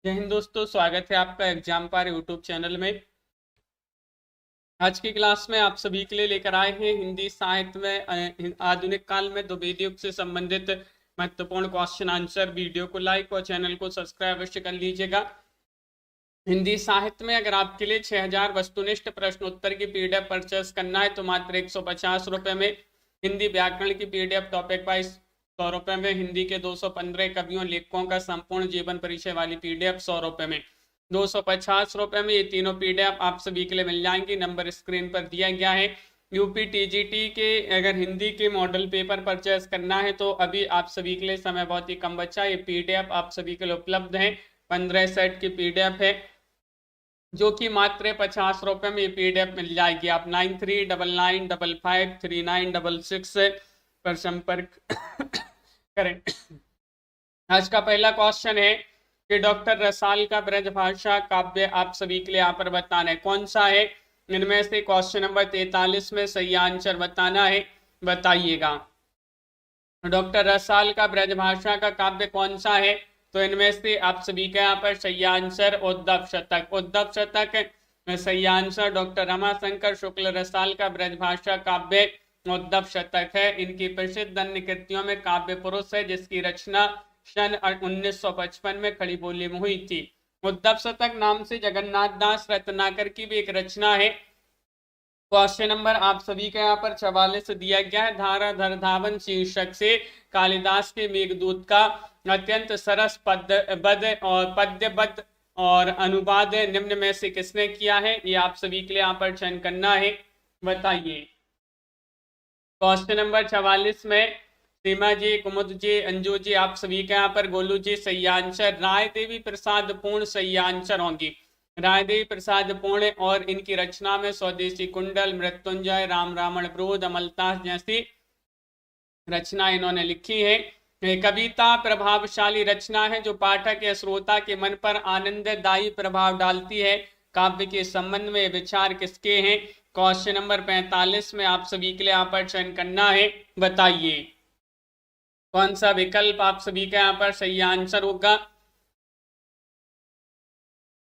जय हिंद दोस्तों, स्वागत है आपका एग्जाम पार यूट्यूब चैनल में। आज की क्लास में आप सभी के लिए लेकर आए हैं हिंदी साहित्य में आधुनिक काल में द्विवेदी युग से संबंधित महत्वपूर्ण क्वेश्चन आंसर। वीडियो को लाइक और चैनल को सब्सक्राइब अवश्य कर लीजिएगा। हिंदी साहित्य में अगर आपके लिए 6000 वस्तुनिष्ठ प्रश्न उत्तर की पीडीएफ परचेस करना है तो मात्र 150 रुपए में। हिंदी व्याकरण की पीडीएफ टॉपिक वाइज 100 रुपए में। हिंदी के 215 कवियों लेखकों का संपूर्ण जीवन परिचय वाली पीडीएफ 100 रुपए में। 250 रुपए में ये तीनों पीडीएफ आप सभी के लिए मिल जाएंगी। नंबर स्क्रीन पर दिया गया है। यूपी टीजीटी के अगर हिंदी के मॉडल पेपर परचेस करना है तो अभी आप सभी के लिए समय बहुत ही कम बचा। ये पीडीएफ आप सभी के लिए उपलब्ध है। 15 सेट की पीडीएफ है जो कि मात्र 50 रुपए में पीडीएफ मिल जाएगी। आप 9399553966 पर संपर्क करें। आज का पहला क्वेश्चन है कि डॉक्टर रसाल का ब्रजभाषा काव्य आप सभी के लिए यहाँ पर बताना है कौन सा है। इनमें से क्वेश्चन नंबर 43 में सही आंसर बताना है, बताइएगा। डॉक्टर रसाल का ब्रजभाषा का काव्य कौन सा है? तो इनमें से आप सभी का यहाँ पर सही आंसर उद्धव शतक। उद्धव शतक सही आंसर। डॉक्टर रमाशंकर शुक्ल रसाल का ब्रजभाषा काव्य उद्धव शतक है। इनकी प्रसिद्ध अन्य कृतियों में काव्य पुरुष है जिसकी रचना सन 1955 में खड़ी बोली में हुई थी। उद्धव शतक नाम से जगन्नाथ दास रत्नाकर की भी एक रचना है। क्वेश्चन नंबर आप सभी का यहाँ पर 44 दिया गया है। धारा धर धावन शीर्षक से कालिदास के मेघदूत का अत्यंत सरस पद्यबद्ध और अनुवाद निम्न में से किसने किया है? ये आप सभी के लिए यहाँ पर चयन करना है, बताइए। क्वेश्चन नंबर 44 में सीमा जी, कुमुद जी, अंजू जी, आप सभी के यहाँ पर गोलू जी सही आंसर। राय देवी प्रसाद पूर्ण सही आंसर होंगी। राय देवी प्रसाद पूर्ण और इनकी रचना में स्वदेशी कुंडल, मृत्युंजय, राम रावण क्रोध, अमलतास जैसी रचना इन्होंने लिखी है। कविता प्रभावशाली रचना है जो पाठक या श्रोता के मन पर आनंददायी प्रभाव डालती है। काव्य के संबंध में विचार किसके हैं? क्वेश्चन नंबर 45 में आप सभी के लिए यहाँ पर चयन करना है, बताइए। कौन सा विकल्प आप सभी का यहाँ पर सही आंसर होगा?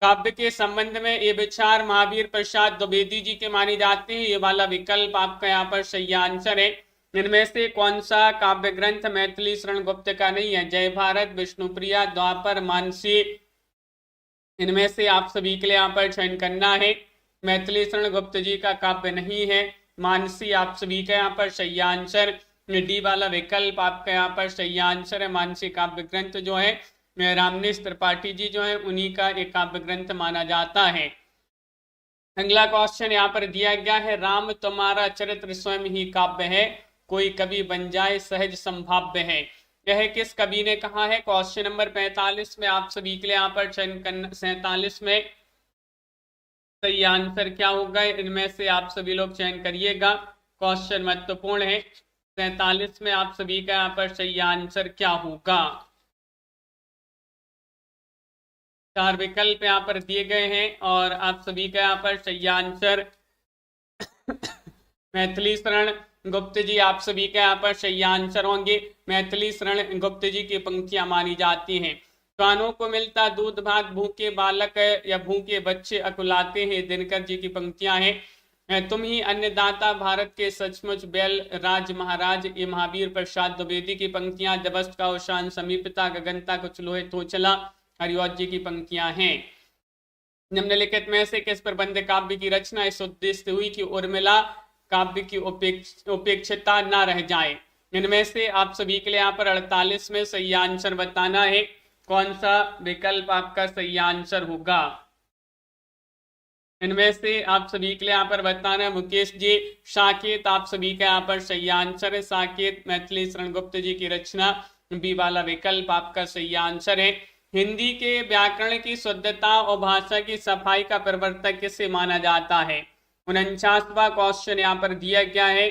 काव्य के संबंध में ये विचार महावीर प्रसाद द्विवेदी जी के माने जाते हैं। ये वाला विकल्प आपका यहाँ पर सही आंसर है। इनमें से कौन सा काव्य ग्रंथ मैथिली शरण गुप्त का नहीं है? जय भारत, विष्णुप्रिया, द्वापर, मानसी, इनमें से आप सभी के लिए यहाँ पर चयन करना है। मैथिली शरण गुप्त जी का काव्य नहीं है। मानसी आप सभी का यहाँ पर सही आंसर। डी वाला विकल्प आपका यहाँ पर सही आंसर है। मानसी काव्य ग्रंथ जो है रामनेश त्रिपाठी जी जो है उन्हीं का एक काव्य ग्रंथ माना जाता है। अगला क्वेश्चन यहाँ पर दिया गया है। राम तुम्हारा चरित्र स्वयं ही काव्य है, कोई कवि बन जाए सहज संभाव्य है। यह किस कवि ने कहा है? क्वेश्चन नंबर 45 में आप सभी के लिए यहाँ पर चयन करना। 47 में सही आंसर क्या होगा? इनमें से आप सभी लोग चयन करिएगा, क्वेश्चन महत्वपूर्ण है। 47 में आप सभी का यहाँ पर सही आंसर क्या होगा? 4 विकल्प यहाँ पर दिए गए हैं और आप सभी का यहाँ पर सही आंसर मैथिली शरण गुप्त जी आप सभी का यहाँ पर सही आंसर होंगे। मैथिली शरण गुप्त जी की पंक्तियां मानी जाती हैं। कानों को मिलता दूध भात, भूखे बालक या भूखे बच्चे अकुलाते हैं, दिनकर जी की पंक्तियां हैं। तुम ही अन्नदाता भारत के सचमुच बैल राज महाराज, ये महावीर प्रसाद द्विवेदी की पंक्तियां। जबस्त का उशान समीपता, गगनता कुछ लोहे तो चला, हरिऔध जी की पंक्तियां हैं। निम्नलिखित में से किस प्रबंध काव्य की रचना इस उद्देश्य से हुई कि उर्मिला काव्य की उपेक्षिता न रह जाए? इनमें से आप सभी के लिए यहाँ पर 48 में सही आंसर बताना है। कौन सा विकल्प आपका सही आंसर होगा? इनमें से आप सभी के लिए यहाँ पर बताना है। मुकेश जी, साकेत आप सभी का यहाँ पर सही आंसर है। साकेत मैथिली शरण गुप्त जी की रचना। बी वाला विकल्प आपका सही आंसर है। हिंदी के व्याकरण की शुद्धता और भाषा की सफाई का प्रवर्तक किसे माना जाता है? 49वां क्वेश्चन यहाँ पर दिया गया है।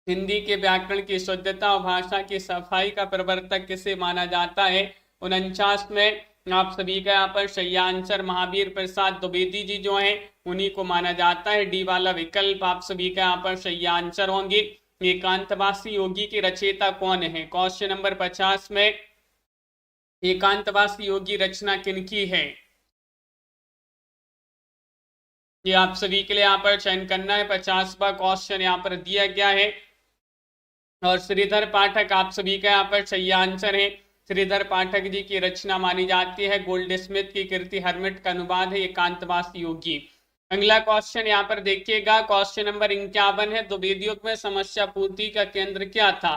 हिंदी के व्याकरण की शुद्धता और भाषा की सफाई का प्रवर्तक किसे माना जाता है? 49 में आप सभी का यहाँ पर सही आंसर महावीर प्रसाद द्विवेदी जी जो है उन्हीं को माना जाता है। डी वाला विकल्प आप सभी का यहाँ पर सही आंसर होंगे। एकांतवासी योगी के रचयिता कौन है? क्वेश्चन नंबर 50 में एकांतवासी योगी रचना किनकी है? ये आप सभी के लिए यहाँ पर चयन करना है। 50वां क्वेश्चन यहाँ पर दिया गया है। और श्रीधर पाठक आप सभी का यहाँ पर सही आंसर है। श्रीधर पाठक जी की रचना मानी जाती है। गोल्ड स्मिथ की कृति हर्मिट का अनुवाद है एकांतवासी योगी। अगला क्वेश्चन यहाँ पर देखिएगा, क्वेश्चन नंबर 51 है। द्विवेद युग में समस्या पूर्ति का केंद्र क्या था?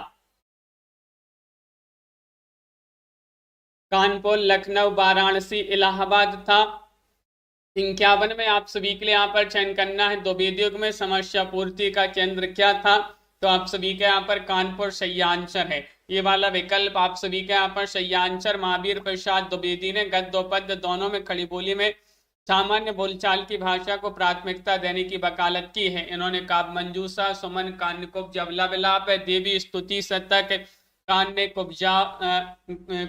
कानपुर, लखनऊ, वाराणसी, इलाहाबाद था। 51 में आप सभी के लिए यहाँ पर चयन करना है। द्विवेद युग में समस्या पूर्ति का केंद्र क्या था? तो आप सभी के यहाँ पर कानपुर सही आंसर है। ये वाला विकल्प आप सभी के यहाँ पर सही आंसर। महावीर प्रसाद द्विवेदी ने गद्य पद्य दोनों में खड़ी बोली में सामान्य बोलचाल की भाषा को प्राथमिकता देने की वकालत की है। इन्होंने काव्य मंजूषा, सुमन, कान्यकुब्ज, अबला विलाप, देवी स्तुति शतक, कान्य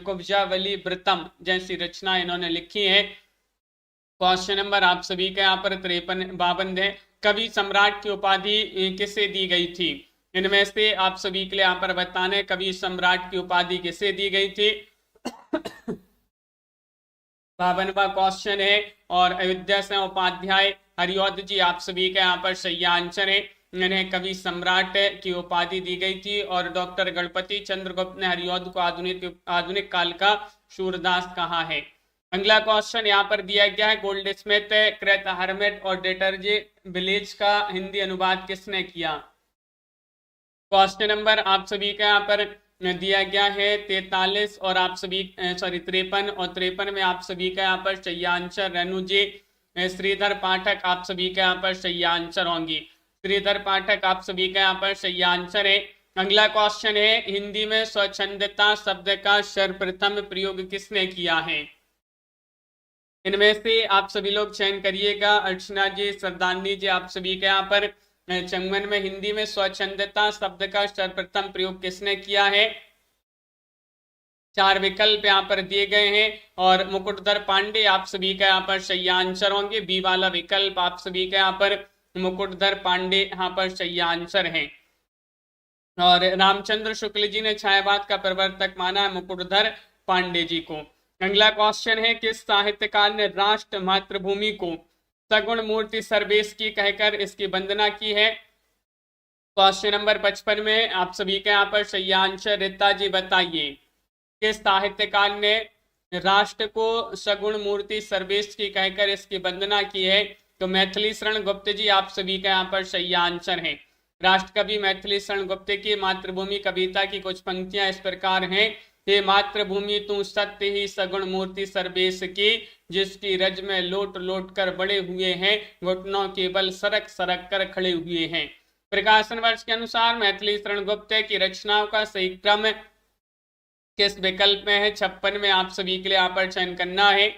कुब्जावली, वृतम जैसी रचना इन्होंने लिखी है। क्वेश्चन नंबर आप सभी के यहाँ पर 52 है। कवि सम्राट की उपाधि किसे दी गई थी? इनमें से आप सभी के लिए यहाँ पर बताना है कवि सम्राट की उपाधि किसे दी गई थी। 52वां क्वेश्चन है। और अयोध्या से उपाध्याय हरिऔध जी आप सभी के यहाँ पर सही आंसर है। इन्हें कवि सम्राट की उपाधि दी गई थी। और डॉक्टर गणपति चंद्रगुप्त ने हरिऔध को आधुनिक काल का सूरदास कहा है। अगला क्वेश्चन यहाँ पर दिया गया है, गोल्ड स्मिथ, कृत हर्मिट और डेटर्जे विलेज का हिंदी अनुवाद किसने किया? क्वेश्चन नंबर आप सभी का यहाँ पर दिया गया है 43 और आप सभी 53 और 53 में आप सभी का यहाँ पर सही आंसर रेणु जी। श्रीधर पाठक आप सभी का यहाँ पर सही आंसर होंगी। श्रीधर पाठक आप सभी का यहाँ पर सही आंसर है। अगला क्वेश्चन है, हिंदी में स्वच्छंदता शब्द का सर्वप्रथम प्रयोग किसने किया है? इनमें से आप सभी लोग चयन करिएगा। अर्चना जी, सरदारनी जी आप सभी के यहाँ पर 54 में हिंदी में स्वच्छंदता शब्द का सर्वप्रथम प्रयोग किसने किया है? 4 विकल्प यहाँ पर दिए गए हैं। और मुकुटधर पांडे आप सभी का यहाँ पर सही आंसर होंगे। बी वाला विकल्प आप सभी का यहाँ पर मुकुटधर पांडे यहाँ पर सही आंसर है। और रामचंद्र शुक्ल जी ने छायावाद का प्रवर्तक माना है मुकुटधर पांडे जी को। अगला क्वेश्चन है, किस साहित्यकार ने राष्ट्र मातृभूमि को सगुण मूर्ति सर्वेश की कहकर इसकी वंदना की है? क्वेश्चन नंबर 55 में आप सभी के यहाँ पर सही आंसर रीता जी बताइए। किस साहित्यकार ने राष्ट्र को सगुण मूर्ति सर्वेश की कहकर इसकी वंदना की है? तो मैथिली शरण गुप्त जी आप सभी का यहाँ पर सही आंसर है। राष्ट्र कवि मैथिली शरण गुप्त की मातृभूमि कविता की कुछ पंक्तियां इस प्रकार हैं। हे मातृभूमि तू सत्य ही सगुण मूर्ति सर्वेश की, जिसकी रज में लोट लोट कर बड़े हुए हैं, घुटनों के बल सरक सरक कर खड़े हुए हैं। प्रकाशन वर्ष के अनुसार मैथिली शरण गुप्त की रचनाओं का सही क्रम किस विकल्प में है? 56 में आप सभी के लिए यहाँ पर चयन करना है।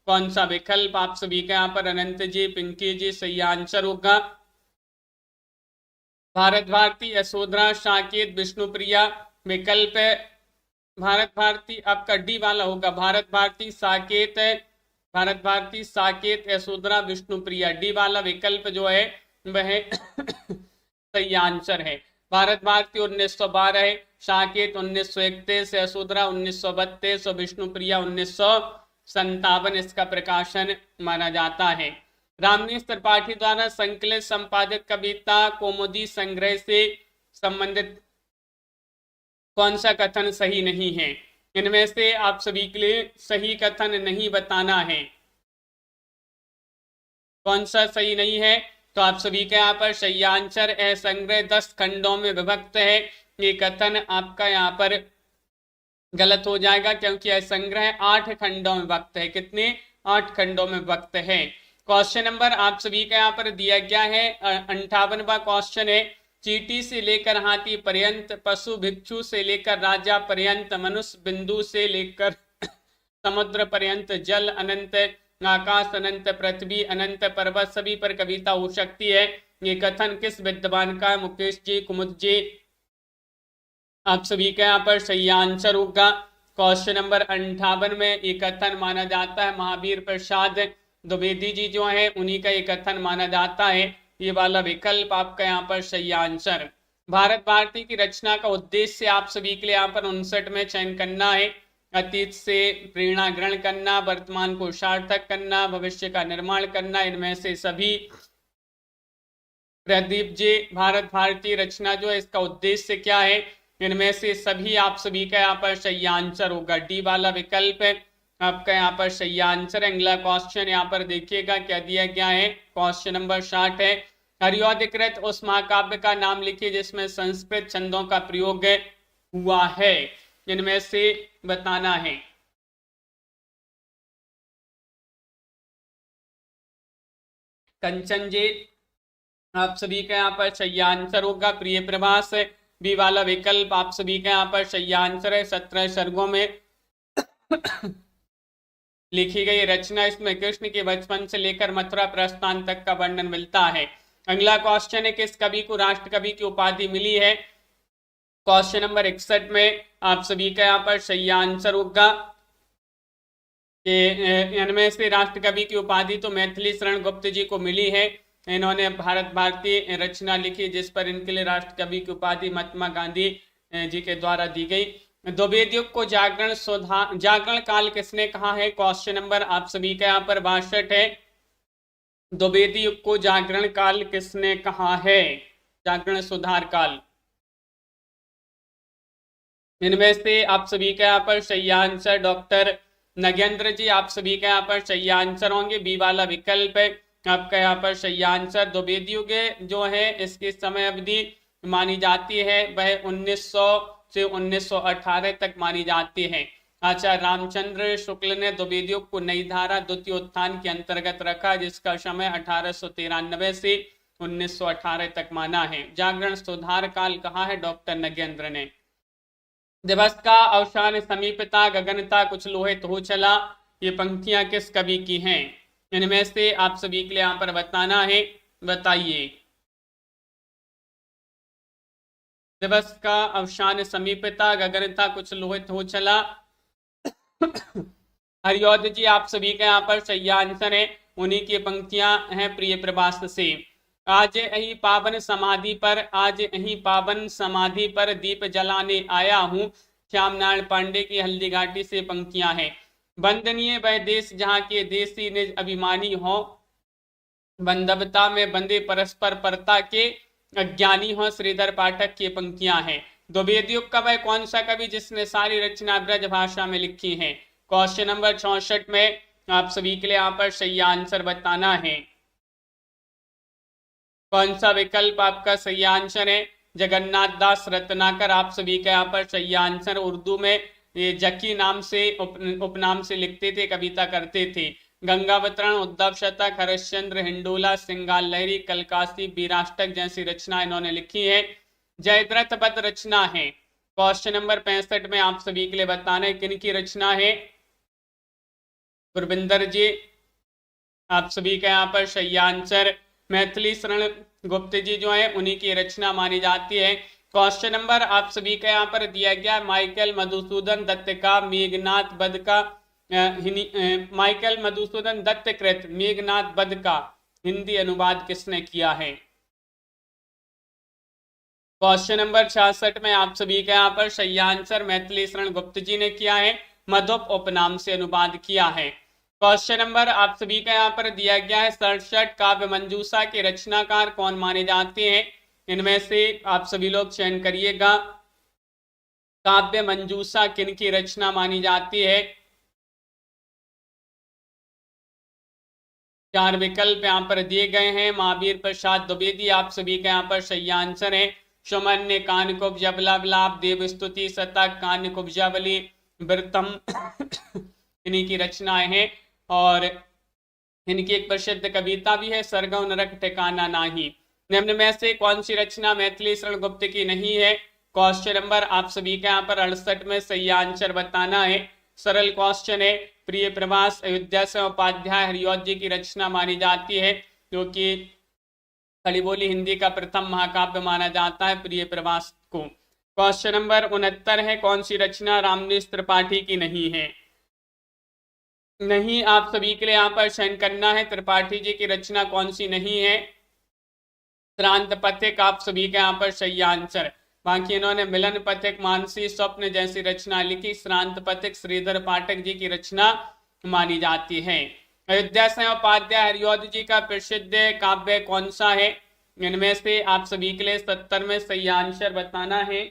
कौन सा विकल्प आप सभी के यहाँ पर अनंत जी, पिंकी जी सही आंसर होगा। भारत भारती, यशोधरा, साकेत, विष्णुप्रिया विकल्प है। भारत भारती आपका डी वाला होगा। भारत भारती, साकेत, भारत भारती, साकेत, यशोधरा, विष्णुप्रिया डी वाला विकल्प जो है वह सही आंसर है। भारत भारती 1912 है, साकेत 1931, यशोधरा 1932 और विष्णुप्रिया 1957 इसका प्रकाशन माना जाता है। रामनीश त्रिपाठी द्वारा संकलित संपादित कविता कौमुदी संग्रह से संबंधित कौन सा कथन सही नहीं है? इनमें से आप सभी के लिए सही कथन नहीं बताना है। कौन सा सही नहीं है? तो आप सभी के यहाँ पर सही आंसर है संग्रह 10 खंडों में विभक्त है। ये कथन आपका यहाँ पर गलत हो जाएगा क्योंकि यह संग्रह 8 खंडों में विभक्त है। कितने? 8 खंडों में विभक्त है। क्वेश्चन नंबर आप सभी के यहाँ पर दिया गया है 58वां क्वेश्चन है, चींटी से लेकर हाथी पर्यंत, पशु भिक्षु से लेकर राजा पर्यंत, मनुष्य बिंदु से लेकर समुद्र पर्यंत, जल अनंत, आकाश अनंत, पृथ्वी अनंत, पर्वत सभी पर कविता हो सकती है। ये कथन किस विद्वान का? मुकेश जी, कुमुद जी आप सभी के यहाँ पर सही आंसर होगा। क्वेश्चन नंबर 58 में ये कथन माना जाता है महावीर प्रसाद द्विवेदी जी जो है उन्हीं का ये कथन माना जाता है। ये वाला विकल्प आपका यहाँ पर सही आंसर। भारत भारती की रचना का उद्देश्य आप सभी के लिए यहाँ पर 59 में चयन करना है। अतीत से प्रेरणा ग्रहण करना, वर्तमान को सार्थक करना, भविष्य का निर्माण करना। इनमें से सभी प्रदीप जी, भारत भारती रचना जो है इसका उद्देश्य क्या है? इनमें से सभी आप सभी का यहाँ पर सही आंसर होगा, डी वाला विकल्प है आपका यहाँ पर सही आंसर है। अगला क्वेश्चन यहाँ पर देखिएगा क्या दिया गया है। क्वेश्चन नंबर 60 है, हरियोधिकृत उस महाकाव्य का नाम लिखिए जिसमें संस्कृत छंदों का प्रयोग हुआ है। इनमें से बताना है। कंचन जी, आप सभी का यहाँ पर सही आंसर होगा प्रिय प्रभास। बी वाला विकल्प आप सभी का यहाँ पर सही आंसर है। 17 सर्गों में लिखी गई रचना, इसमें कृष्ण के बचपन से लेकर मथुरा प्रस्थान तक का वर्णन मिलता है। अगला क्वेश्चन है, किस कवि को राष्ट्र कवि की उपाधि मिली है? क्वेश्चन नंबर 61 में आप सभी का यहाँ पर सही आंसर होगा कि इनमें से राष्ट्र कवि की उपाधि तो मैथिली शरण गुप्त जी को मिली है। इन्होंने भारत भारती रचना लिखी जिस पर इनके लिए राष्ट्र कवि की उपाधि महात्मा गांधी जी के द्वारा दी गई। द्विवेदी युग को जागरण काल किसने कहा है? क्वेश्चन नंबर आप सभी का यहाँ पर 62 है। द्विवेदी युग को जागरण काल किसने कहा है? जागरण सुधार काल। इनमें से आप सभी का यहाँ पर सही आंसर डॉक्टर नगेंद्र जी, आप सभी का यहाँ पर सही आंसर होंगे, बी वाला विकल्प है आपका यहाँ पर सही आंसर। द्विवेदी युग जो है इसकी समय अवधि मानी जाती है वह 1900 से 1918 तक मानी जाती है। आचार्य रामचंद्र शुक्ल ने द्विवेदी युग को नई धारा द्वितीय उत्थान के अंतर्गत रखा जिसका समय 1893 से 1918 तक माना है। जागरण सुधार काल कहा है डॉक्टर नगेंद्र ने। दिवस का अवसान समीपता, गगनता कुछ लोहित हो चला, ये पंक्तियां किस कवि की हैं? इनमें से आप सभी के लिए यहां पर बताना है, बताइए। दिवस का अवसान समीपता, गगनता कुछ लोहित हो चला, हरियोध जी आप सभी का यहाँ पर सही आंसर है। उन्हीं की पंक्तियां हैं प्रिय प्रभास से। आज यही पावन समाधि पर दीप जलाने आया हूँ, श्याम नारायण पांडे की हल्दी घाटी से पंक्तियां हैं। वंदनीय वह देश जहाँ के देसी निज अभिमानी हो, बंधवता में बंधे परस्पर परता के अज्ञानी हो, श्रीधर पाठक की पंक्तियां हैं। द्विवेदी युग का वह कौन सा कवि जिसने सारी रचना ब्रज भाषा में लिखी है? क्वेश्चन नंबर 64 में आप सभी के लिए यहाँ पर सही आंसर बताना है। कौन सा विकल्प आपका सही आंसर है? जगन्नाथ दास रत्नाकर आप सभी का यहाँ पर सही आंसर। उर्दू में ये जकी नाम से उपनाम से लिखते थे, कविता करते थे। गंगावतरण, उद्धव शतक, हरिश्चंद्र, हिंडोला, सिंगाल लहरी, कलकासी, बीराष्टक जैसी रचना इन्होंने लिखी है। जयद्रथ बद रचना है। क्वेश्चन नंबर 65 में आप सभी के लिए बताना है किन की रचना है? गुरविंदर जी आप सभी का यहाँ पर सही आंसर। मैथिली शरण गुप्त जी जो है उन्हीं की रचना मानी जाती है। क्वेश्चन नंबर आप सभी का यहाँ पर दिया गया, माइकल मधुसूदन दत्त का मेघनाथ बध का माइकल मधुसूदन दत्त कृत मेघनाथ बध का हिंदी अनुवाद किसने किया है? क्वेश्चन नंबर 66 में आप सभी का यहाँ पर सही आंसर मैथिली शरण गुप्त जी ने किया है, मधुप उपनाम से अनुवाद किया है। क्वेश्चन नंबर आप सभी का यहाँ पर दिया गया है, 67 काव्य मंजूषा के रचनाकार कौन माने जाते हैं? इनमें से आप सभी लोग चयन करिएगा। काव्य मंजूषा किन की रचना मानी जाती है? 4 विकल्प यहाँ पर दिए गए हैं। महावीर प्रसाद द्विवेदी आप सभी का यहाँ पर सही आंसर है। सुमन्य, कानकुब्ज, अबलाप, देव स्तुति, शतक, कानकुब्जावली, वृतम इन्हीं की रचनाएं हैं। और इनकी एक प्रसिद्ध कविता भी है, सरगम नरक ठिकाना नाही। निम्न में से कौन सी रचना मैथिली शरण गुप्त की नहीं है? क्वेश्चन नंबर आप सभी का यहाँ पर 68 में सही आंसर बताना है। सरल क्वेश्चन है। प्रिय प्रभास अयोध्या से उपाध्याय हरियोध जी की रचना मानी जाती है, जो कि खड़ी बोली हिंदी का प्रथम महाकाव्य माना जाता है प्रिय प्रभास को। क्वेश्चन नंबर 69 है, कौन सी रचना रामनेश त्रिपाठी की नहीं है? नहीं आप सभी के लिए यहाँ पर चयन करना है, त्रिपाठी जी की रचना कौन सी नहीं है? श्रांत पथिक आप सभी का यहाँ पर सही आंसर। बाकी इन्होंने मिलन पथिक, मानसी, स्वप्न जैसी रचना लिखी। श्रांत पथिक श्रीधर पाठक जी की रचना मानी जाती है। अयोध्या से उपाध्याय हरिऔध जी का प्रसिद्ध काव्य कौन सा है? इनमें से आप सभी के लिए 70 में सही आंसर बताना है।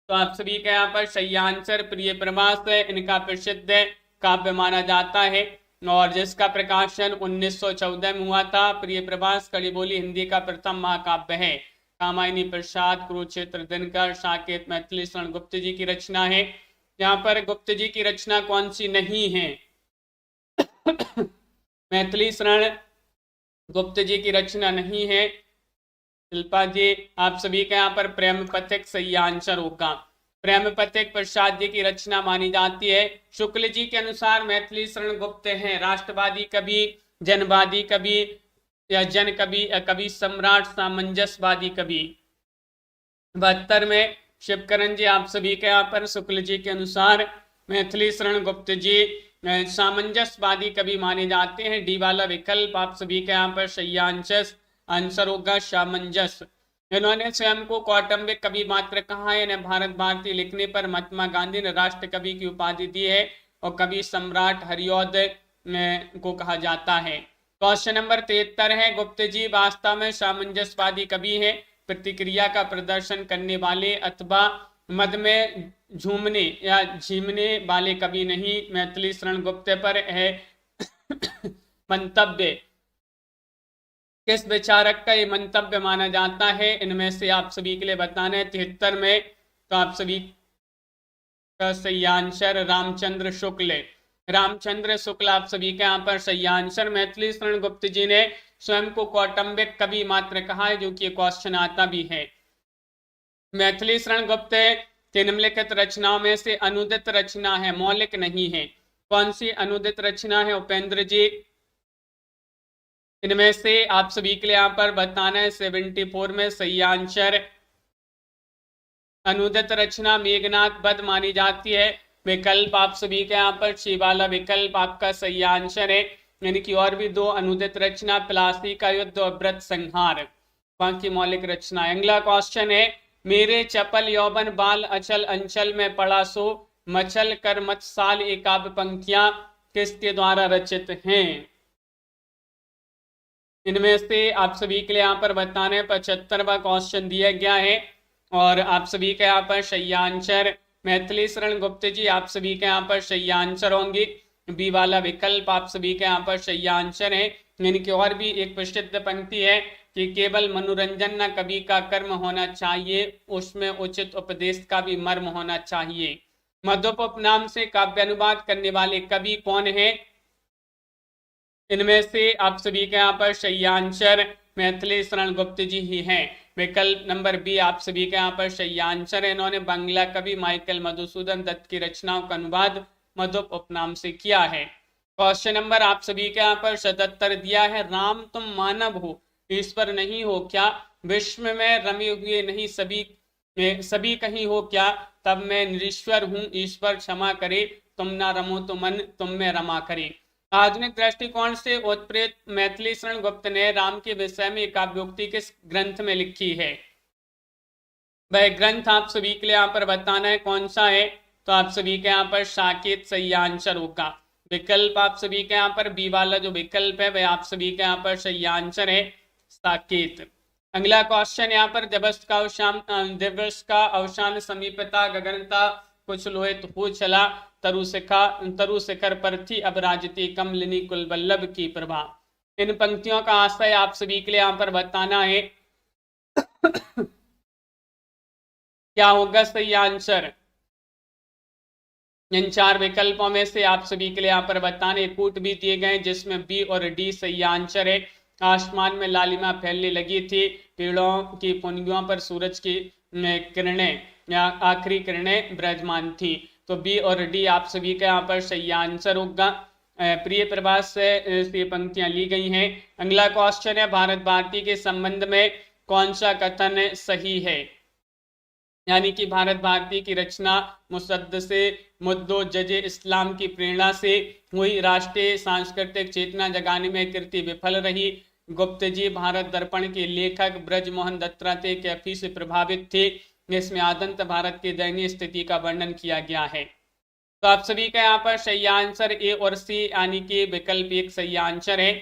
तो आप सभी का यहाँ पर सही आंसर प्रिय प्रवास इनका प्रसिद्ध काव्य माना जाता है, और जिसका प्रकाशन 1914 में हुआ था। प्रिय प्रवास कड़ी बोली हिंदी का प्रथम महाकाव्य है। कामायनी प्रसाद, कुरुक्षेत्र दिनकर, साकेत मैथिली शरण गुप्त जी की रचना है। यहाँ पर गुप्त जी की रचना कौन सी नहीं है? मैथिली शरण गुप्त जी की रचना नहीं है। शिल्पा जी, आप सभी का यहाँ पर प्रेम पथिक सही आंसर होगा। प्रेम पथिक प्रसाद जी की रचना मानी जाती है। शुक्ल जी के अनुसार मैथिली शरण गुप्त हैं राष्ट्रवादी कवि, जनवादी कवि या जन कवि, कवि सम्राट, सामंजस्यवादी कवि। 72 में शिवकरण जी, आप सभी के यहाँ पर शुक्ल जी के अनुसार मैथिली शरण गुप्त जी सामंजस्यवादी कवि माने जाते हैं। डी वाला विकल्प आप सभी के यहाँ पर सही आंसर होगा सामंजस्य। इन्होंने स्वयं को कौटुंबिक कवि मात्र कहा है। इन्हें भारत भारती लिखने पर महात्मा गांधी ने राष्ट्र कवि की उपाधि दी है, और कवि सम्राट हरिऔध को कहा जाता है। क्वेश्चन नंबर 73 है, गुप्त जी वास्तव में सामंजस्यवादी कवि है। प्रतिक्रिया का प्रदर्शन करने वाले अथवा मद में झूमने या झीमने वाले कवि नहीं। मैथिली शरण गुप्त पर है मंतव्य किस विचारक का ये मंतव्य माना जाता है? इनमें से आप सभी के लिए बताना है। 73 में तो आप सभी का सही आंसर रामचंद्र शुक्ल। रामचंद्र शुक्ल आप सभी के यहाँ पर सही आंसर। मैथिली शरण गुप्त जी ने स्वयं को कौटुंबिक कवि मात्र कहा है, जो कि क्वेश्चन आता भी है। मैथिली शरण गुप्त के निम्नलिखित रचनाओं में से अनुदित रचना है, मौलिक नहीं है। कौन सी अनुदित रचना है उपेंद्र जी? इनमें से आप सभी के लिए यहाँ पर बताना है। 74 में सही आंसर अनुदित रचना मेघनाथ वध मानी जाती है। विकल्प आप सभी के यहाँ पर सी वाला विकल्प आपका सही आंसर है। इनकी और भी दो अनुदित रचना प्लासी का युद्ध और व्रत संहार बाकी मौलिक रचना। अगला क्वेश्चन है, मेरे चपल यौवन बाल अचल अंचल में पड़ा सो मचल कर मत्साल एक काव्य पंक्तियां किसके द्वारा रचित हैं? इनमें से आप सभी के लिए यहाँ पर बताना है। 75वां क्वेश्चन दिया गया है, और आप सभी के यहाँ पर सही आंसर मैथिली शरण गुप्त जी आप सभी के यहाँ पर सही आंसर होंगे। बी वाला विकल्प आप सभी के यहाँ पर सही आंसर है। इनकी और भी एक प्रसिद्ध पंक्ति है कि केवल मनोरंजन न कवि का कर्म होना चाहिए, उसमें उचित उपदेश का भी मर्म होना चाहिए। मधुप उपनाम से काव्य अनुवाद करने वाले कवि कौन है? इनमें से आप सभी के यहाँ पर सही आंसर मैथिली शरण गुप्त जी ही हैं। विकल्प नंबर बी आप सभी के यहाँ पर सही आंसर है। इन्होंने बांग्ला कवि माइकल मधुसूदन दत्त की रचनाओं का अनुवाद मधुप उपनाम से किया है। क्वेश्चन नंबर आप सभी के यहाँ पर 77 दिया है, राम तुम मानव हो ईश्वर नहीं हो क्या? विश्व में रमे हुए नहीं सभी कहीं हो क्या? तब मैं निरीश्वर हूँ ईश्वर क्षमा करे, तुम ना रमो तो मन तुम में रमा करे। आधुनिक दृष्टिकोण से उत्प्रेत मैथिली शरण गुप्त ने राम के विषय में काव्योक्ति किस ग्रंथ में लिखी है? वह ग्रंथ आप सभी के लिए यहाँ पर बताना है कौन सा है। तो आप सभी के यहाँ पर साकेत सही आंसर होगा। विकल्प आप सभी के यहाँ पर बी वाला जो विकल्प है वह आप सभी के यहाँ पर सही आंसर है साकेत। अगला क्वेश्चन यहाँ पर दिवस का अवसान समीपता गगनता कुछ लोहित हो चला तरु शिखर पर थी अब राजती कमलिनी कुल वल्लभ की प्रभा। इन पंक्तियों का आशय आप सभी के लिए यहाँ पर बताना है। क्या होगा सही आंसर? इन चार विकल्पों में से आप सभी के लिए यहाँ पर बताने कूट भी दिए गए जिसमें बी और डी सही आंसर है। आसमान में लालिमा फैलने लगी थी, पेड़ों की पुंगियों पर सूरज की किरणें या आखिरी किरणें विराजमान थी। तो बी और डी आप सभी का यहाँ पर सही आंसर होगा। प्रिय प्रभास से पंक्तियां ली गई हैं। अगला क्वेश्चन है, भारत भारती के संबंध में कौन सा कथन सही है? यानी कि भारत भारती की रचना मुसद्दसे मुद्दो जजे इस्लाम की प्रेरणा से हुई, राष्ट्रीय सांस्कृतिक चेतना जगाने में कृति विफल रही, गुप्त जी भारत दर्पण के लेखक ब्रजमोहन दत्तात्रेय कैफी से प्रभावित थे। इसमें आदंत भारत की दयनीय स्थिति का वर्णन किया गया है। तो आप सभी का यहाँ पर सही आंसर ए और सी यानी कि विकल्प एक सही आंसर है।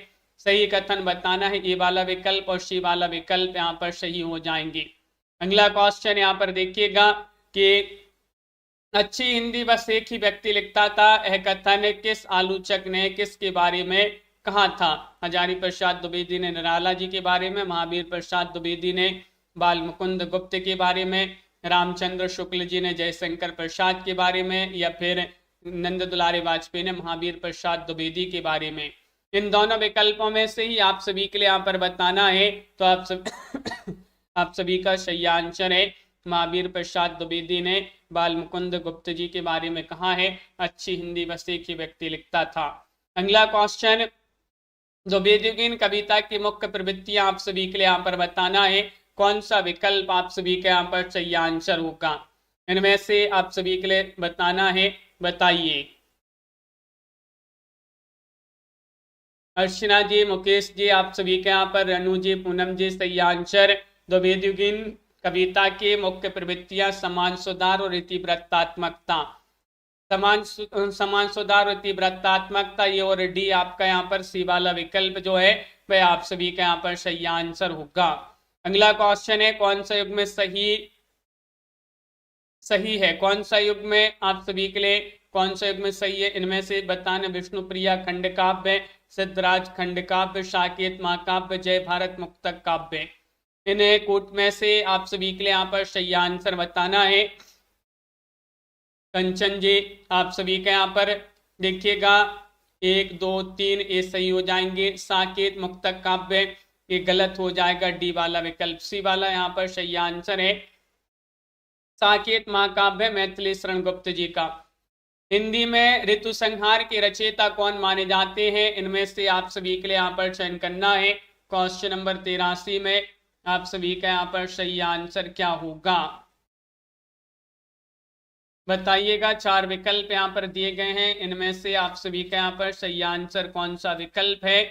सही कथन बताना है, ए वाला विकल्प और सी वाला विकल्प यहाँ पर सही हो जाएंगे। अगला क्वेश्चन यहाँ पर देखिएगा कि अच्छी हिंदी बस एक ही व्यक्ति लिखता था, यह कथन किस आलोचक ने किसके बारे में कहा था? हजारी प्रसाद द्विवेदी ने निराला जी के बारे में, महावीर प्रसाद द्विवेदी ने बाल मुकुंद गुप्त के बारे में, रामचंद्र शुक्ल जी ने जयशंकर प्रसाद के बारे में, या फिर नंद दुलारे वाजपेयी ने महावीर प्रसाद द्विवेदी के बारे में। इन दोनों विकल्पों में से ही आप सभी के लिए यहाँ पर बताना है। तो आप सभी का सही आंसर है महावीर प्रसाद द्विवेदी ने बाल मुकुंद गुप्त जी के बारे में कहा है, अच्छी हिंदी बस एक ही व्यक्ति लिखता था। अगला क्वेश्चन, द्विवेदी कविता की मुख्य प्रवृत्तियां आप सभी के लिए यहाँ पर बताना है। कौन सा विकल्प आप सभी के यहाँ पर सही आंसर होगा? इनमें से आप सभी के लिए बताना है, बताइए। अर्चना जी, मुकेश जी, आप सभी के यहाँ पर, रनु जी, पूनम जी, सही आंसर। द्विवेदी कविता के मुख्य प्रवृत्तियां समान सुधार और इतिवृत्तात्मकता। समान सुधार और इतिवृत्तात्मकता, ये और डी आपका यहाँ पर सी वाला विकल्प जो है वह आप सभी का यहाँ पर सही आंसर होगा। अगला क्वेश्चन है, कौन सा युग में सही है? कौन सा युग में आप सभी के लिए कौन सा युग में सही है? इनमें से बताने, विष्णुप्रिया खंड काव्य, सिद्धराज खंड काव्य, साकेत महाकाव्य, जय भारत मुक्तक काव्य। इन्हें कूट में से आप सभी के लिए यहाँ पर सही आंसर बताना है। कंचन जी, आप सभी के यहाँ पर देखिएगा 1 2 3 ये सही हो जाएंगे। साकेत मुक्तक काव्य ये गलत हो जाएगा, डी वाला विकल्प। सी वाला यहाँ पर सही आंसर है साकेत महाकाव्य मैथिली शरण गुप्त जी का। हिंदी में ऋतु संहार के रचयिता कौन माने जाते हैं? इनमें से आप सभी के लिए यहाँ पर चयन करना है। क्वेश्चन नंबर 83 में आप सभी का यहाँ पर सही आंसर क्या होगा बताइएगा। 4 विकल्प यहाँ पर दिए गए हैं, इनमें से आप सभी का यहाँ पर सही आंसर कौन सा विकल्प है?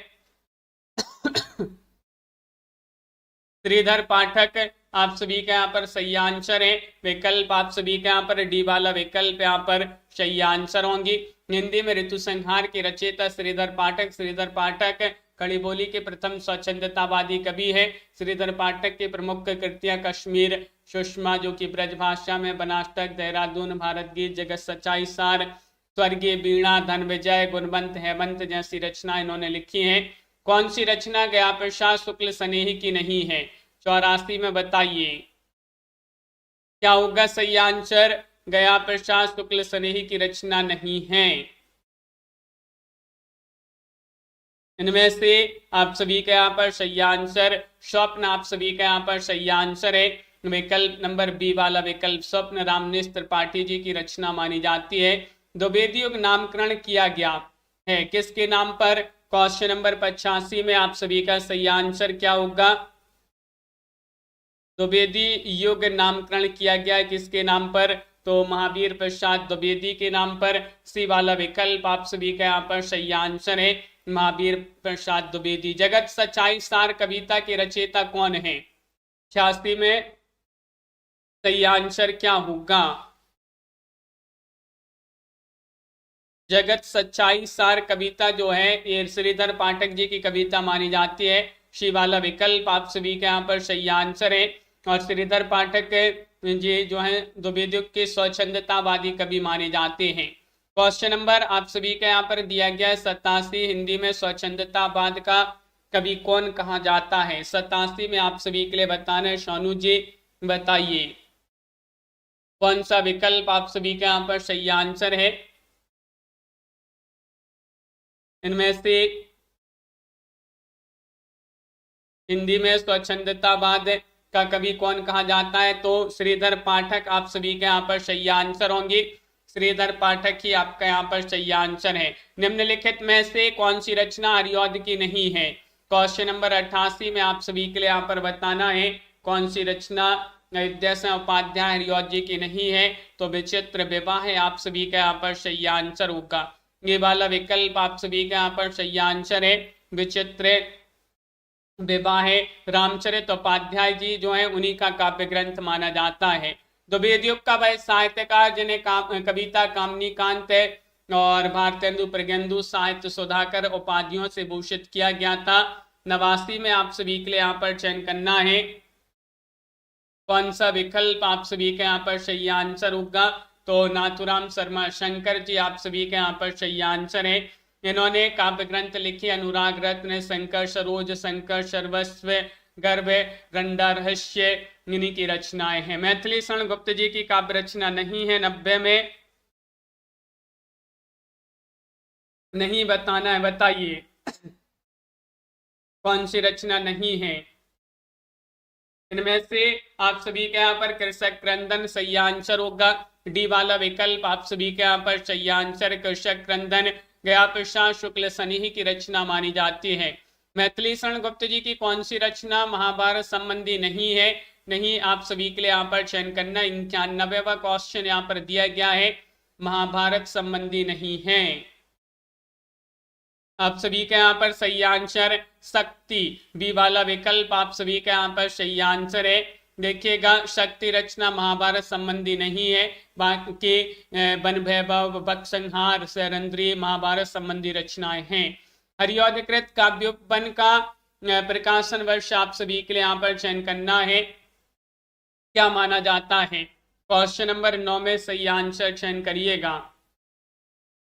श्रीधर पाठक आप सभी का यहाँ पर सही आंसर है। विकल्प आप सभी का यहाँ पर डी वाला विकल्प यहाँ पर सही आंसर होंगी। हिंदी में ऋतु संहार के रचयिता श्रीधर पाठक। श्रीधर पाठक खड़ी बोली के प्रथम स्वच्छंदतावादी कवि है। श्रीधर पाठक की प्रमुख कृतियां कश्मीर सुषमा जो कि ब्रजभाषा में, बनाष्टक, देहरादून, भारत गीत, जगत सच्चाई सार, स्वर्गीय वीणा, धन विजय, गुणवंत, हेमंत जैसी रचना इन्होंने लिखी है। कौन सी रचना गया प्रसाद शुक्ल स्नेही की नहीं है? 84 में बताइए क्या होगा सही आंसर? गया प्रसाद शुक्ल स्नेही की रचना नहीं है। इनमें से आप सभी का यहाँ पर सही आंसर स्वप्न आप सभी का यहाँ पर सही आंसर है। विकल्प नंबर बी वाला विकल्प स्वप्न रामनेश त्रिपाठी जी की रचना मानी जाती है। द्विवेदी युग नामकरण किया गया है किसके नाम पर? क्वेश्चन नंबर 85 में आप सभी का सही आंसर क्या होगा? द्विवेदी युग नामकरण किया गया है किसके नाम पर? तो महावीर प्रसाद द्विवेदी के नाम पर। सी वाला विकल्प आप सभी का यहाँ पर सही आंसर है महावीर प्रसाद द्विवेदी। जगत सच्चाई सार कविता के रचयिता कौन है? 86 में सही आंसर क्या होगा? जगत सच्चाई सार कविता जो है ये श्रीधर पाठक जी की कविता मानी जाती है। सी वाला विकल्प आप सभी के यहाँ पर सही आंसर है। और श्रीधर पाठक जी जो है द्विवेदी युग के स्वच्छंदतावादी कवि माने जाते हैं। क्वेश्चन नंबर आप सभी के यहाँ पर दिया गया है 87 हिंदी में स्वच्छंदतावाद का कवि कौन कहा जाता है? 87 में आप सभी के लिए बताना है। सोनू जी बताइए कौन सा विकल्प आप सभी के यहाँ पर सही आंसर है? इनमें से हिंदी में स्वच्छंदतावाद का कवि कौन कहा जाता है? तो श्रीधर पाठक आप सभी के यहाँ पर सही आंसर होंगे। श्रीधर पाठक ही आपका यहाँ पर सही आंसर है। निम्नलिखित में से कौन सी रचना हरिऔध की नहीं है? क्वेश्चन नंबर 88 में आप सभी के लिए यहाँ पर बताना है कौन सी रचना विद्यासागर उपाध्याय हरिऔध जी की नहीं है? तो विचित्र विवाह है आप सभी का यहाँ पर सही आंसर होगा। ये वाला विकल्प आप सभी का यहाँ पर सही आंसर है विचित्र विवाह रामचरित उपाध्याय जी जो है उन्हीं का काव्य ग्रंथ माना जाता है। द्विवेदी युग का वह साहित्यकार जिन्हें कविता कामनी कांत और भारतेंदु प्रज्ञेंदु साहित्य सुधाकर उपाधियों से भूषित किया गया था। 89 में आप सभी के लिए यहाँ पर चयन करना है कौन सा विकल्प आप सभी के यहाँ पर सही आंसर होगा। तो नाथुराम शर्मा शंकर जी आप सभी के यहाँ पर सही आंसर है। इन्होंने काव्य ग्रंथ लिखे अनुराग रत्न, शंकर सरोज, शंकर सर्वस्व, गर्भ, रंडा रहस्य, इन्हीं की रचनाएं हैं। मैथिली शरण गुप्त जी की काव्य रचना नहीं है 90 में, नहीं बताना है, बताइए कौन सी रचना नहीं है। इनमें से आप सभी के यहाँ पर कृषक क्रंदन सही आंसर होगा। डी वाला विकल्प आप सभी के यहाँ पर सही आंसर कृषक क्रंदन गया प्रसाद शुक्ल सन्निहि की रचना मानी जाती है। मैथिली शरण गुप्त जी की कौन सी रचना महाभारत संबंधी नहीं है। नहीं, आप सभी के लिए यहाँ पर चयन करना। 91वां क्वेश्चन यहाँ पर दिया गया है, महाभारत संबंधी नहीं है। आप सभी के यहाँ पर सही आंसर शक्ति, बी वाला विकल्प आप सभी के यहाँ पर सही आंसर है। देखिएगा, शक्ति रचना महाभारत संबंधी नहीं है, बाकी वन वैभव, बक संहार, शरंद्री महाभारत संबंधी रचनाएं हैं। हरियोधकृत काव्योपन का प्रकाशन वर्ष आप सभी के लिए यहाँ पर चयन करना है, क्या माना जाता है। क्वेश्चन नंबर 9 में सही आंसर चयन करिएगा।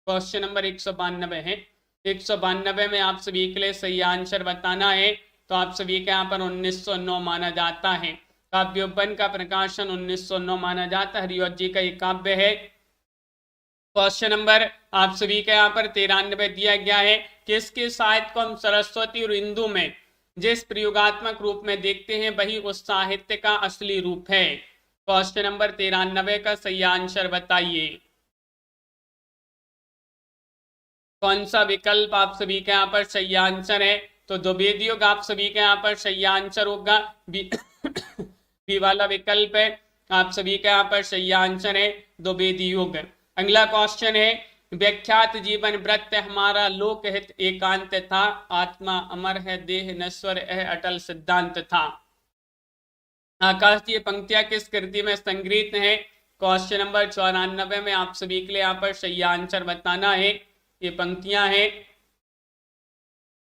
क्वेश्चन नंबर 192 है। 192 में आप सभी के लिए सही आंसर बताना है। तो आप सभी के यहाँ पर 1909 माना जाता है। काव्योपन का प्रकाशन 1909 माना जाता है। हरियोध जी का एक काव्य है। क्वेश्चन नंबर आप सभी के यहाँ पर 93 दिया गया है, किसके साहित्य को हम सरस्वती और इंदु में जिस प्रयोगात्मक रूप में देखते हैं वही उस साहित्य का असली रूप है। क्वेश्चन नंबर 93 का सही आंसर बताइए। कौन सा विकल्प आप सभी के यहाँ पर सही आंसर है। तो द्विवेदी युग आप सभी के यहाँ पर सही आंसर होगा। बी वाला विकल्प है आप सभी के यहाँ पर सही आंसर है, द्विवेदी युग। अगला क्वेश्चन है, व्याख्यात जीवन व्रत हमारा लोकहित एकांत था, आत्मा अमर है देह नश्वर है अटल सिद्धांत था। आकाश की पंक्तियां किस कृति में संग्रहित है। क्वेश्चन नंबर 94 में आप सभी के लिए यहाँ पर सही आंसर बताना है। ये पंक्तियां हैं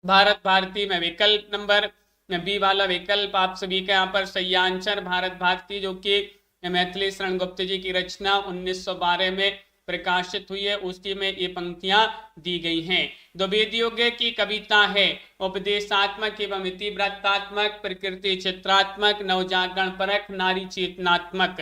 भारत भारती में। विकल्प नंबर बी वाला विकल्प आप सभी का यहाँ पर सही आंसर भारत भारती, जो कि मैथिली शरण गुप्त जी की रचना 1912 में प्रकाशित हुई है, उसी में ये पंक्तियां दी गई हैं। द्विवेदी युग की कविता है उपदेशात्मक एवं इतिवृत्तात्मक, प्रकृति चित्रात्मक, नवजागरण परक, नारी चेतनात्मक।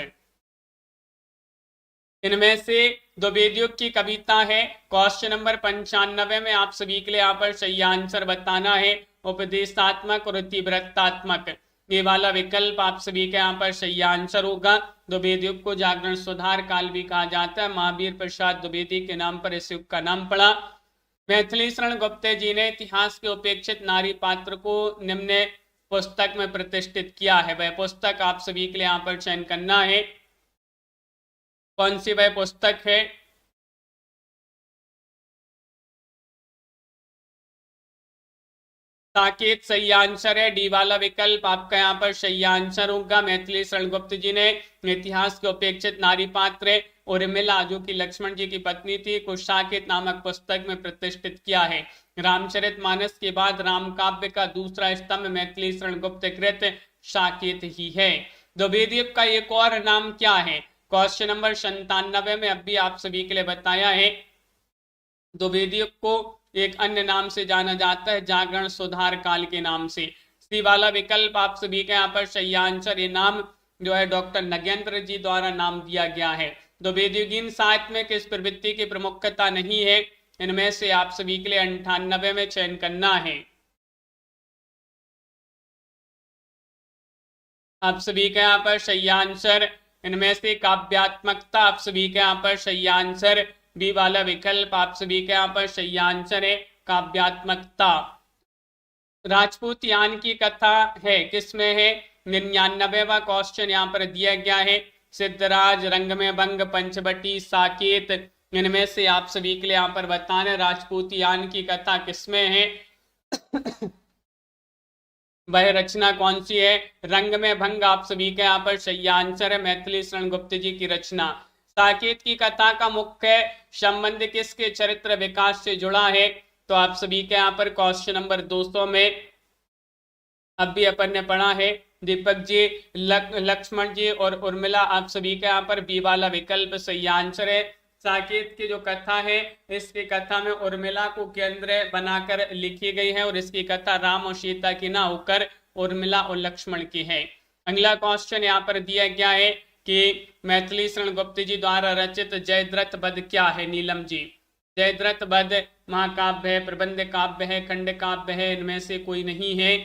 इनमें से द्विवेदी युग की कविता है। क्वेश्चन नंबर 95 में आप सभी के लिए यहाँ पर सही आंसर बताना है, उपदेशात्मक और इतिवृत्तात्मक। ये वाला विकल्प आप सभी के यहाँ पर सही आंसर होगा। द्विवेदी युग को जागरण सुधार काल भी कहा जाता है। महावीर प्रसाद द्विवेदी के नाम पर इस युग का नाम पड़ा। मैथिली शरण गुप्त जी ने इतिहास के उपेक्षित नारी पात्र को निम्न पुस्तक में प्रतिष्ठित किया है। वह पुस्तक आप सभी के लिए यहाँ पर चयन करना है, कौन सी वह पुस्तक है। साकेत सही आंसर है। डी वाला विकल्प आपका यहाँ पर सही आंसर होगा। मैथिली शरण गुप्त जी ने इतिहास के उपेक्षित नारी पात्र उर्मिला, जो कि लक्ष्मण जी की पत्नी थी, को साकेत नामक पुस्तक में प्रतिष्ठित किया है। रामचरितमानस के बाद राम काव्य का दूसरा स्तंभ मैथिली शरण गुप्त कृत साकेत ही है। द्विवेदी युग का एक और नाम क्या है। क्वेश्चन नंबर 97 में अब भी आप सभी के लिए बताया है। द्विवेदी युग को एक अन्य नाम से जाना जाता है, जागरण सुधार काल के नाम से। सी वाला विकल्प आप सभी के यहाँ पर सही आंसर। ये नाम जो है डॉक्टर नगेंद्र जी द्वारा नाम दिया गया है। द्विवेदी युगीन साहित्य में किस प्रवृत्ति की प्रमुखता नहीं है। इनमें से आप सभी के लिए 98 में चयन करना है। आप सभी के यहाँ पर सही आंसर। इनमें से काव्यात्मकता आप सभी के यहाँ पर सही आंसर। बी वाला विकल्प आप सभी के यहाँ पर सही आंसर है, काव्यात्मकता। राजपूत यान की कथा है किसमें है। 99वां क्वेश्चन यहाँ पर दिया गया है। सिद्धराज, रंग में भंग, पंचवटी, साकेत, इनमें से आप सभी के लिए यहाँ पर बताना राजपूत यान की कथा किसमें है। वह रचना कौन सी है? रंग में भंग आप सभी का यहाँ पर सही आंसर है, मैथिली शरण गुप्त जी की रचना। साकेत की कथा का मुख्य संबंध किसके चरित्र विकास से जुड़ा है? तो आप सभी के यहाँ पर क्वेश्चन नंबर 200 में अब भी अपन ने पढ़ा है। दीपक जी, लक्ष्मण जी और उर्मिला, आप सभी के यहाँ पर बी वाला विकल्प सही आंसर है। साकेत की जो कथा है, इसकी कथा में उर्मिला को केंद्र बनाकर लिखी गई है और इसकी कथा राम और सीता की ना होकर उर्मिला और लक्ष्मण की है। अगला क्वेश्चन यहाँ पर दिया गया है कि मैथिली शरण गुप्त जी द्वारा रचित जयद्रथ वध क्या है? नीलम जी, जयद्रथ वध महाकाव्य है, प्रबंध काव्य है, खंड काव्य है, इनमें से कोई नहीं है।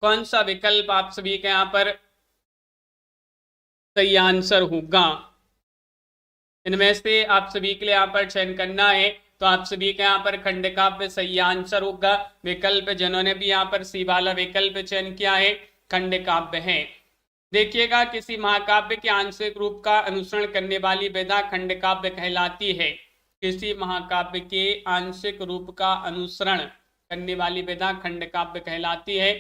कौन सा विकल्प आप सभी के यहाँ पर सही आंसर होगा? इनमें से आप सभी के लिए यहाँ पर चयन करना है। तो आप सभी के यहाँ पर खंड काव्य सही आंसर होगा। विकल्प जिन्होंने भी यहाँ पर सी वाला विकल्प चयन किया है, खंड काव्य है। देखिएगा, किसी महाकाव्य के आंशिक रूप का अनुसरण करने वाली विधा खंड काव्य कहलाती है। किसी महाकाव्य के आंशिक रूप का अनुसरण करने वाली विधा खंड काव्य कहलाती है।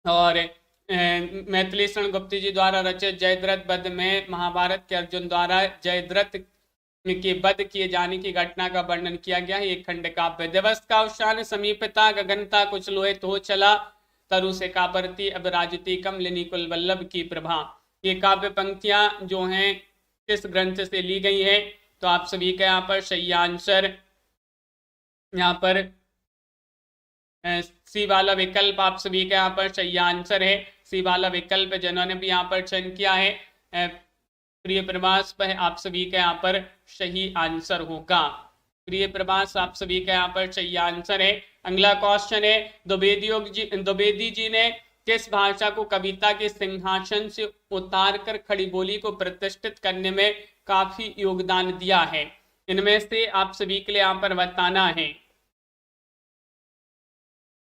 और मैथिली शरण गुप्त जी द्वारा रचित जयद्रथ वध में महाभारत के अर्जुन द्वारा जयद्रथ के वध किए जाने की घटना का वर्णन किया गया है। एक खंड काव्य। दिवस का अवसान समीपता, गगनता कुछ लोहित हो चला, तरु से काबरती अब राजती कमलिनी कुल वल्लभ की प्रभा। ये काव्य पंक्तियां जो हैं किस ग्रंथ से ली गई है? तो आप सभी का यहाँ पर सही आंसर यहाँ पर सी वाला विकल्प आप सभी का यहाँ पर सही आंसर है। सी वाला विकल्प जिन्होंने भी यहाँ पर चयन किया है प्रिय प्रवास पर, आप सभी का यहाँ पर सही आंसर होगा। प्रिय प्रवास आप सभी का यहाँ पर सही आंसर है। अगला क्वेश्चन है, द्विवेदी जी ने किस भाषा को कविता के सिंहासन से उतार कर खड़ी बोली को प्रतिष्ठित करने में काफी योगदान दिया है? इनमें से आप सभी के लिए यहाँ पर बताना है।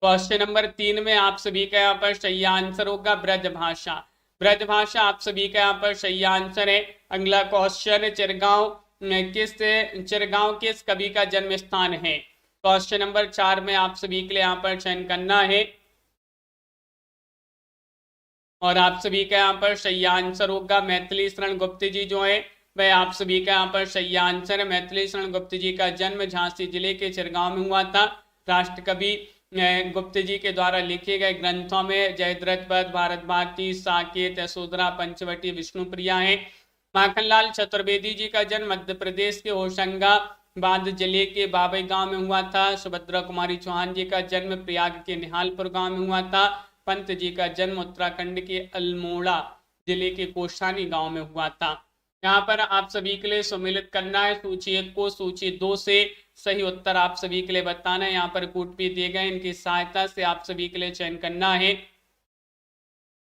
क्वेश्चन नंबर 3 में आप सभी का यहाँ पर सही आंसर होगा ब्रज भाषा। ब्रज भाषा आप सभी का यहाँ पर सही आंसर है। अगला क्वेश्चन, चिरगांव किस कवि का जन्म स्थान है? क्वेश्चन नंबर 4 में आप सभी के लिए यहाँ पर चयन करना है और आप सभी का यहाँ पर सही आंसर होगा मैथिली शरण गुप्त जी जो है वह आप सभी का यहाँ पर सही आंसर है। मैथिली शरण गुप्त जी का जन्म झांसी जिले के चिरगांव में हुआ था। राष्ट्र कवि गुप्त जी के द्वारा लिखे गए ग्रंथों में जयद्रथ वध, भारत भारती, साकेत, यशोधरा, पंचवटी, विष्णुप्रिया है। माखनलाल चतुर्वेदी जी का जन्म मध्य प्रदेश के होशंगाबाद जिले के बाबई गांव में हुआ था। सुभद्रा कुमारी चौहान जी का जन्म प्रयाग के निहालपुर गांव में हुआ था। पंत जी का जन्म उत्तराखंड के अल्मोड़ा जिले के कोशानी गांव में हुआ था। यहाँ पर आप सभी के लिए सम्मिलित करना है सूची 1 को सूची 2 से सही उत्तर आप सभी के लिए बताना है। यहाँ पर कूट भी दिए गए, इनकी सहायता से आप सभी के लिए चयन करना है।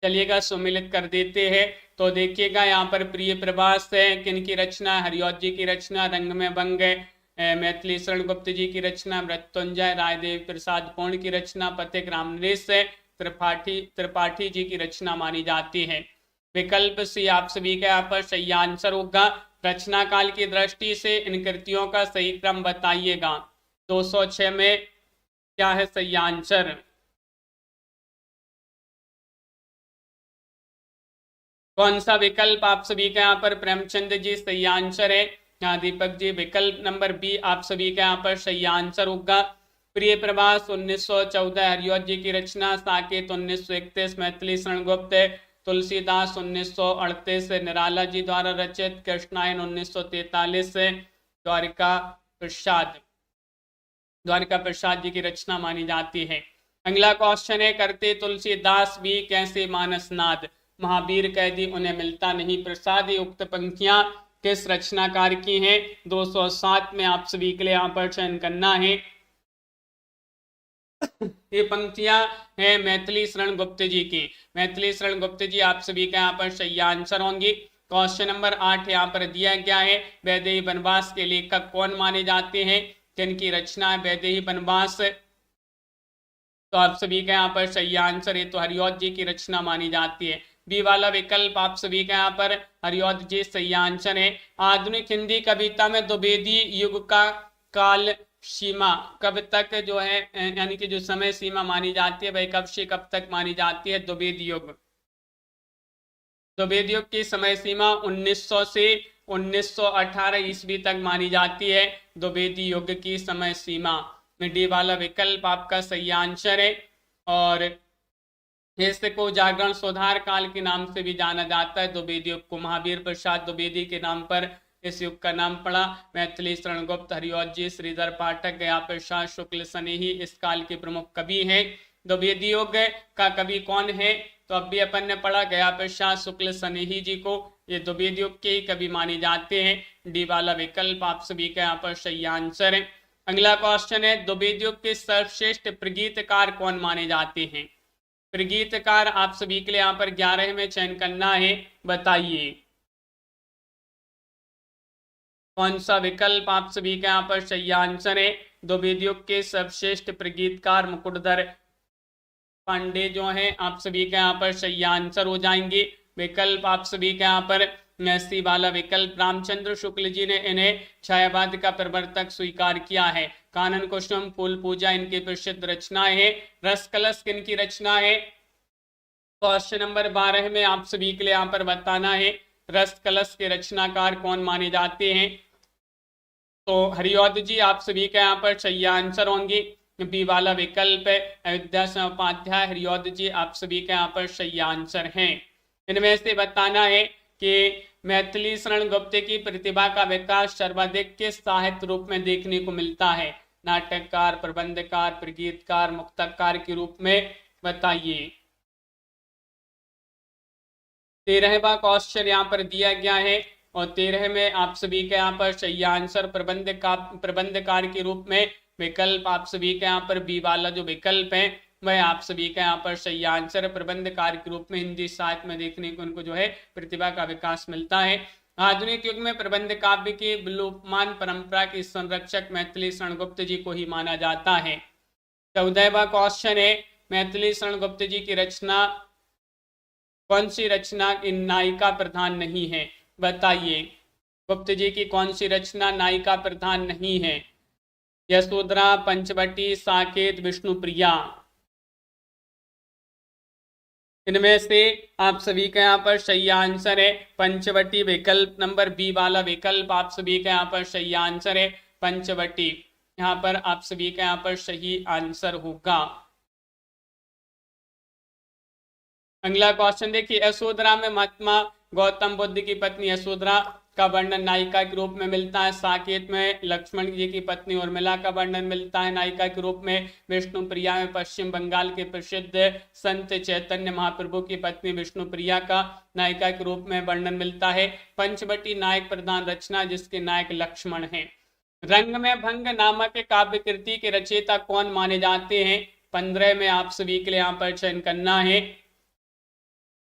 चलिएगा सम्मिलित कर देते हैं। तो देखिएगा यहाँ पर प्रिय प्रभास है, किनकी रचना? हरिऔध जी की रचना। रंग में भंग मैथिली शरण गुप्त जी की रचना। मृत्युंजय रायदेव प्रसाद पूर्ण की रचना। पथिक रामनरेश त्रिपाठी जी की रचना मानी जाती है। विकल्प सी आप सभी का यहाँ पर सही आंसर होगा। रचना काल की दृष्टि से इन कृतियों का सही क्रम बताइएगा। 206 में क्या है सही आंसर? कौन सा विकल्प आप सभी का यहाँ पर? प्रेमचंद जी सही आंसर है। यहाँ दीपक जी, विकल्प नंबर बी आप सभी का यहाँ पर सही आंसर होगा। प्रिय प्रभास 1914 हरिऔध जी की रचना। साकेत 1931 मैथिली शरण गुप्त। तुलसीदास 1938 से निराला जी द्वारा रचित। कृष्णायन 1943 से द्वारिका प्रसाद जी की रचना मानी जाती है। अगला क्वेश्चन है, करते तुलसीदास भी कैसे मानसनाद, महावीर कैदी उन्हें मिलता नहीं प्रसाद। उक्त पंक्तियां किस रचनाकार की हैं? 207 में आप सभी के लिए यहाँ पर चयन करना है। ये पंक्तियां हैं मैथिली शरण गुप्त जी की। मैथिली शरण गुप्त जी आप सभी का यहाँ पर सही आंसर होंगी। क्वेश्चन नंबर 8 यहाँ पर दिया गया है, वैदेही वनवास के लेखक कौन माने जाते हैं? जिनकी रचना है वैदेही वनवास। तो आप सभी का यहाँ पर सही आंसर है तो हरिऔध जी की रचना मानी जाती है। बी वाला विकल्प आप सभी का यहाँ पर हरिऔध जी सही आंसर है। आधुनिक हिंदी कविता में द्विवेदी युग का काल सीमा कब तक जो है यानी कि जो समय सीमा मानी जाती है वह कब से कब तक मानी जाती है? द्विवेद युग। द्विवेद युग की समय सीमा 1900 से 1918 ईस्वी तक मानी जाती है। द्विवेद युग की समय सीमा में डी वाला विकल्प आपका सही आंसर है। और इसको जागरण सुधार काल के नाम से भी जाना जाता है। द्विवेदी युग को महावीर प्रसाद द्विवेदी के नाम पर इस युग का नाम पड़ा। मैथिली शरण गुप्त, हरिऔध जी, श्रीधर पाठक, गया प्रसाद, शुक्ल स्नेही इस काल के प्रमुख कवि हैं। द्विवेदी युग का कवि कौन है? तो अब भी अपन ने पढ़ा गया प्रसाद, शुक्ल स्नेही जी को, ये द्विवेदी युग के ही कवि माने जाते हैं। डी वाला विकल्प आप सभी का यहाँ पर सही आंसर है। अगला क्वेश्चन है, द्विवेदी युग के सर्वश्रेष्ठ प्रगीतकार कौन माने जाते हैं? प्रगीतकार आप सभी के लिए यहाँ पर 11 में चयन करना है, बताइए कौन सा विकल्प आप सभी का यहाँ पर सही आंसर है। द्विवेदी युग के सर्वश्रेष्ठ प्रगीतकार मुकुटधर पांडे जो है आप सभी का यहाँ पर सही आंसर हो जाएंगे। विकल्प आप सभी का यहाँ पर सी वाला विकल्प, रामचंद्र शुक्ल जी ने इन्हें छायावाद का प्रवर्तक स्वीकार किया है। कानन कुसुम, फूल पूजा इनकी प्रसिद्ध रचनाएं हैं। रस कलश किनकी रचना है? क्वेश्चन नंबर 12 में आप सभी के लिए यहाँ पर बताना है रस कलश के रचनाकार कौन माने जाते हैं। तो हरिऔध जी आप सभी का यहाँ पर सही आंसर होंगे। बी वाला विकल्प है, अयोध्या सिंह उपाध्याय, हरिऔध जी आप सभी का यहाँ पर सही आंसर है। इनमें से बताना है कि मैथिली शरण गुप्त की प्रतिभा का विकास सर्वाधिक किस साहित्य रूप में देखने को मिलता है? नाटककार, प्रबंधकार, प्रगीतकार, मुक्तकार के रूप में, बताइए। 13वां क्वेश्चन यहाँ पर दिया गया है और 13 में आप सभी के यहाँ पर सही आंसर प्रबंधकार के रूप में। विकल्प आप सभी के यहाँ पर बी वाला जो विकल्प है वह आप सभी का यहाँ पर सही आंसर। प्रबंधकार के रूप में हिंदी साहित्य में देखने को उनको जो है प्रतिभा का विकास मिलता है। आधुनिक युग में प्रबंध काव्य की विलोपमान परंपरा के संरक्षक मैथिली शरण गुप्त जी को ही माना जाता है। 14वां क्वेश्चन है, मैथिली शरण गुप्त जी की रचना कौन सी रचना की नायिका प्रधान नहीं है? बताइए गुप्त जी की कौन सी रचना नायिका प्रधान नहीं है? यशोधरा, पंचवटी, साकेत, विष्णुप्रिया। इनमें से आप सभी का यहाँ पर सही आंसर है पंचवटी। विकल्प नंबर बी वाला विकल्प आप सभी का यहाँ पर सही आंसर है पंचवटी। यहाँ पर आप सभी का यहाँ पर सही आंसर होगा। अगला क्वेश्चन देखिए, यशोधरा में महात्मा गौतम बुद्ध की पत्नी यशोधरा का वर्णन नायिका के रूप में मिलता है। साकेत में लक्ष्मण जी की पत्नी उर्मिला का वर्णन मिलता है नायिका के रूप में। विष्णुप्रिया में पश्चिम बंगाल के प्रसिद्ध संत चैतन्य महाप्रभु की पत्नी विष्णुप्रिया का नायिका के रूप में वर्णन मिलता है। पंचवटी नायक प्रधान रचना जिसके नायक लक्ष्मण हैं। रंग में भंग नामक काव्य कृति के रचयिता कौन माने जाते हैं? 15 में आप सभी के लिए यहाँ पर चयन करना है।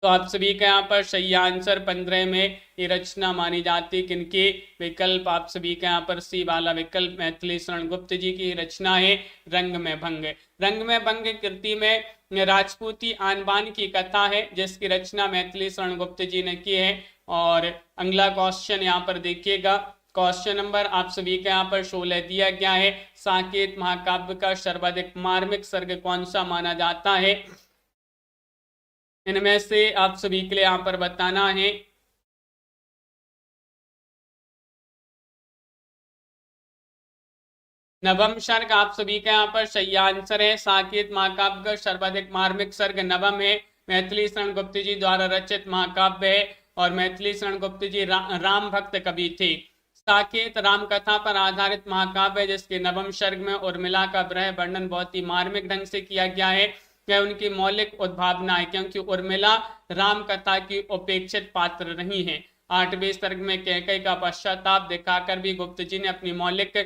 तो आप सभी का यहाँ पर सही आंसर 15 में ये रचना मानी जाती किनकी? विकल्प आप सभी का यहाँ पर सी वाला विकल्प मैथिली शरण गुप्त जी की रचना है रंग में भंग। रंग में भंग कृति में राजपूती आनबान की कथा है जिसकी रचना मैथिली शरण गुप्त जी ने की है। और अगला क्वेश्चन यहाँ पर देखिएगा, क्वेश्चन नंबर आप सभी का यहाँ पर 16 दिया गया है। साकेत महाकाव्य का सर्वाधिक मार्मिक सर्ग कौन सा माना जाता है? इनमें से आप सभी के लिए यहाँ पर बताना है। नवम सर्ग आप सभी का यहाँ पर सही आंसर है। साकेत महाकाव्य का सर्वाधिक मार्मिक सर्ग नवम है। मैथिली शरण गुप्त जी द्वारा रचित महाकाव्य है और मैथिली शरण गुप्त जी राम भक्त कवि थे। साकेत राम कथा पर आधारित महाकाव्य है जिसके नवम सर्ग में उर्मिला का विरह वर्णन बहुत ही मार्मिक ढंग से किया गया है। यह उनकी मौलिक उद्भावना है क्योंकि उर्मिला राम कथा की उपेक्षित पात्र नहीं है। 8वें सर्ग में कैकेयी का पश्चाताप दिखाकर भी गुप्त जी ने अपनी मौलिक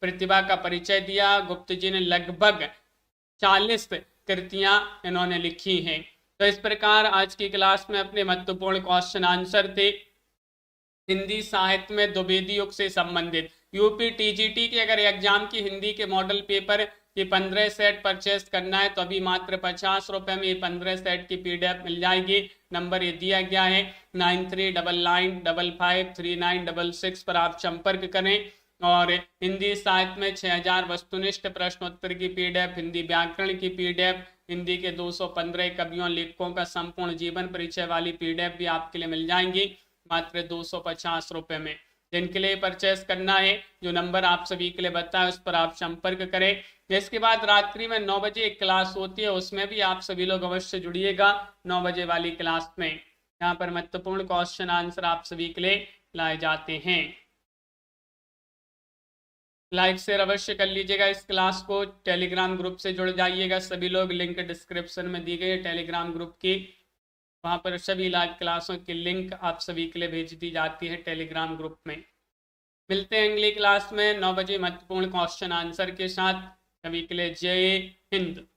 प्रतिभा का परिचय दिया। गुप्त जी ने लगभग 40 कृतियां इन्होंने लिखी हैं। तो इस प्रकार आज की क्लास में अपने महत्वपूर्ण क्वेश्चन आंसर थे हिंदी साहित्य में द्विवेदी युग से संबंधित। यूपी टीजीटी के अगर एग्जाम की हिंदी के मॉडल पेपर की 15 सेट परचेस करना है तो अभी मात्र 50 रुपए में ये 15 सेट की PDF मिल जाएगी। नंबर ये दिया गया है 9399553966 पर आप संपर्क करें और हिंदी साहित्य में 6000 वस्तुनिष्ठ प्रश्नोत्तर की पीडीएफ, हिंदी व्याकरण की पीडीएफ, हिंदी के 215 कवियों लेखकों का संपूर्ण जीवन परिचय वाली पीडीएफ भी आपके लिए मिल जाएंगी मात्र 250 रुपए में। जिनके लिए परचेस करना है, जो नंबर आप सभी के लिए बताया उस पर आप संपर्क करें। इसके बाद रात्रि में 9 बजे एक क्लास होती है, उसमें भी आप सभी लोग अवश्य जुड़िएगा 9 बजे वाली क्लास में। यहाँ पर महत्वपूर्ण क्वेश्चन आंसर आप सभी के लिए लाए जाते हैं। लाइक शेयर अवश्य कर लीजिएगा इस क्लास को। टेलीग्राम ग्रुप से जुड़ जाइएगा सभी लोग, लिंक डिस्क्रिप्शन में दी गई है टेलीग्राम ग्रुप की, वहां पर सभी लाइव क्लासों की लिंक आप सभी के लिए भेज दी जाती है टेलीग्राम ग्रुप में। मिलते हैं अगली क्लास में 9 बजे महत्वपूर्ण क्वेश्चन आंसर के साथ। सभी के लिए जय हिंद।